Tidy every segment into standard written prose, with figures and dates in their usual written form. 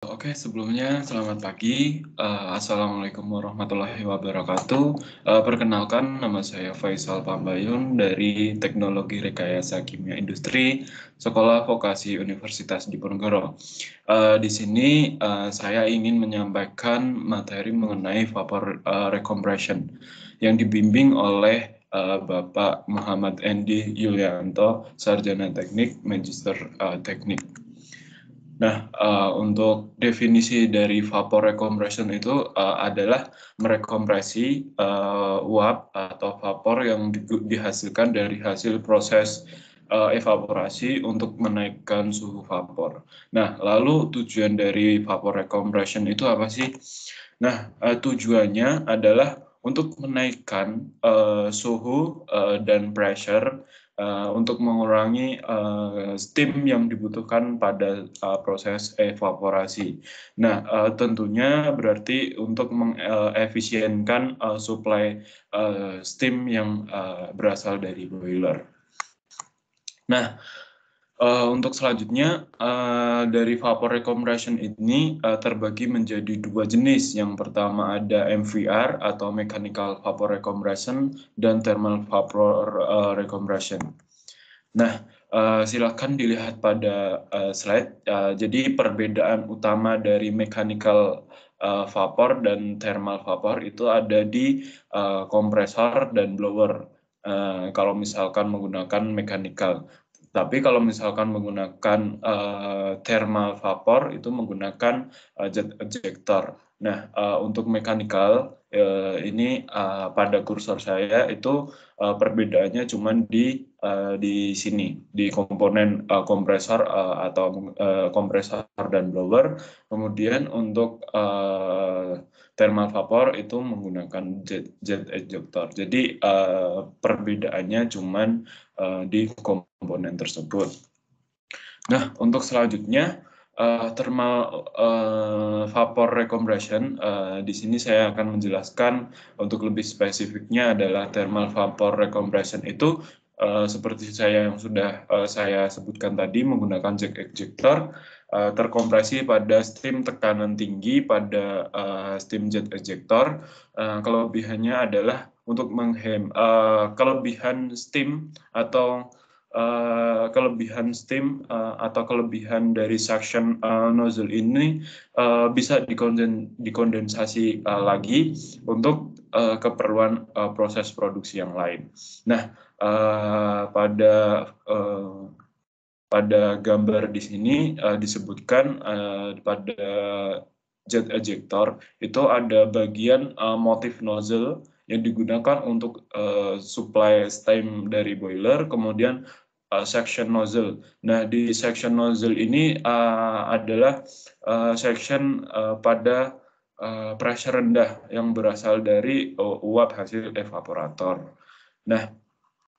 Oke, sebelumnya selamat pagi. Assalamualaikum warahmatullahi wabarakatuh. Perkenalkan, nama saya Faisal Pambayun dari Teknologi Rekayasa Kimia Industri, Sekolah Vokasi Universitas Diponegoro. Di sini saya ingin menyampaikan materi mengenai vapor recompression yang dibimbing oleh Bapak Muhammad Endi Yulianto, Sarjana Teknik, Magister Teknik. Nah, untuk definisi dari vapor recompression itu adalah merekompresi uap atau vapor yang dihasilkan dari hasil proses evaporasi untuk menaikkan suhu vapor. Nah, lalu tujuan dari vapor recompression itu apa sih? Nah, tujuannya adalah untuk menaikkan suhu dan pressure untuk mengurangi steam yang dibutuhkan pada proses evaporasi. Nah, tentunya berarti untuk mengefisienkan suplai steam yang berasal dari boiler. Nah, untuk selanjutnya, dari vapor recompression ini terbagi menjadi dua jenis. Yang pertama ada MVR atau Mechanical Vapor Recompression dan Thermal Vapor Recompression. Nah, silakan dilihat pada slide. Jadi perbedaan utama dari mechanical vapor dan thermal vapor itu ada di kompresor dan blower. Kalau misalkan menggunakan mechanical. Tapi kalau misalkan menggunakan thermal vapor itu menggunakan jet ejector. Nah, untuk mechanical ini pada kursor saya itu perbedaannya cuma di sini, di komponen kompresor atau kompresor dan blower. Kemudian untuk thermal vapor itu menggunakan jet ejector. Jadi perbedaannya cuma di komponen tersebut. Nah, untuk selanjutnya thermal vapor recompression. Di sini saya akan menjelaskan untuk lebih spesifiknya adalah thermal vapor recompression itu seperti yang sudah saya sebutkan tadi menggunakan jet ejector terkompresi pada steam tekanan tinggi pada steam jet ejector. Kelebihannya adalah untuk kelebihan steam atau kelebihan steam atau kelebihan dari suction nozzle ini bisa dikondensasi lagi untuk keperluan proses produksi yang lain. Nah, pada gambar di sini disebutkan pada jet ejector itu ada bagian motif nozzle yang digunakan untuk supply steam dari boiler, kemudian section nozzle. Nah, di section nozzle ini adalah section pada pressure rendah yang berasal dari uap hasil evaporator. Nah,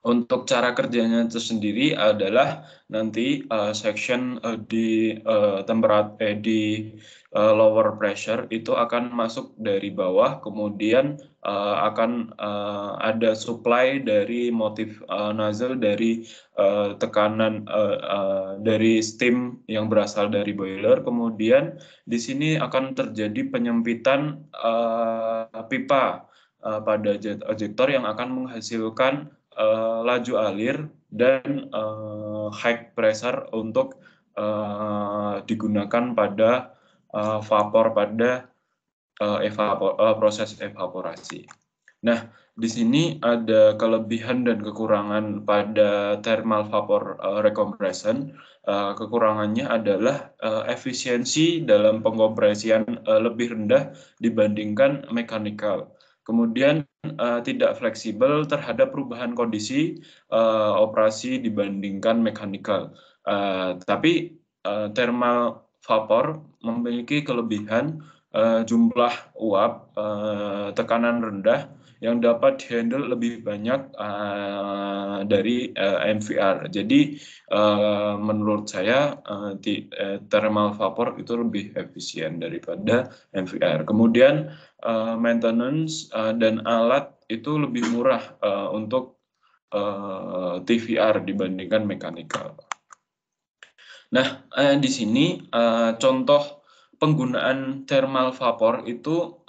untuk cara kerjanya itu sendiri adalah nanti section di lower pressure itu akan masuk dari bawah, kemudian akan ada supply dari motif nozzle dari tekanan dari steam yang berasal dari boiler. Kemudian di sini akan terjadi penyempitan pipa pada jet ejector yang akan menghasilkan laju alir dan high pressure untuk digunakan pada vapor pada proses evaporasi. Nah, di sini ada kelebihan dan kekurangan pada thermal vapor recompression. Kekurangannya adalah efisiensi dalam pengompresian lebih rendah dibandingkan mechanical. Kemudian tidak fleksibel terhadap perubahan kondisi operasi dibandingkan mechanical. Tapi thermal vapor memiliki kelebihan jumlah uap tekanan rendah yang dapat dihandle lebih banyak dari MVR. Jadi menurut saya thermal vapor itu lebih efisien daripada MVR. Kemudian maintenance dan alat itu lebih murah untuk TVR dibandingkan mechanical. Nah, di sini contoh penggunaan thermal vapor itu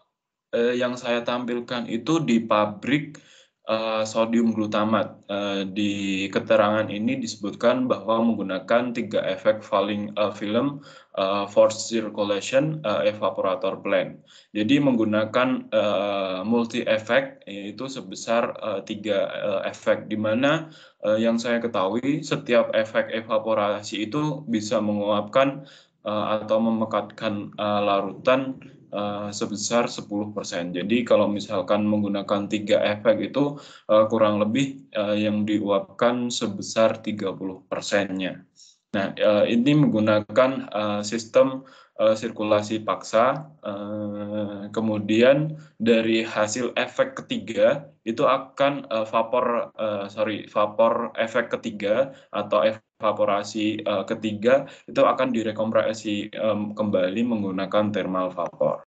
yang saya tampilkan itu di pabrik sodium glutamat. Di keterangan ini disebutkan bahwa menggunakan 3 efek film forced circulation evaporator plant. Jadi menggunakan multi efek, yaitu sebesar 3 efek, di mana yang saya ketahui setiap efek evaporasi itu bisa menguapkan atau memekatkan larutan sebesar 10%. Jadi kalau misalkan menggunakan 3 efek itu kurang lebih yang diuapkan sebesar 30%-nya. Nah, ini menggunakan sistem sirkulasi paksa, kemudian dari hasil efek ketiga itu akan vapor efek ketiga atau evaporasi ketiga itu akan direkompresi kembali menggunakan thermal vapor.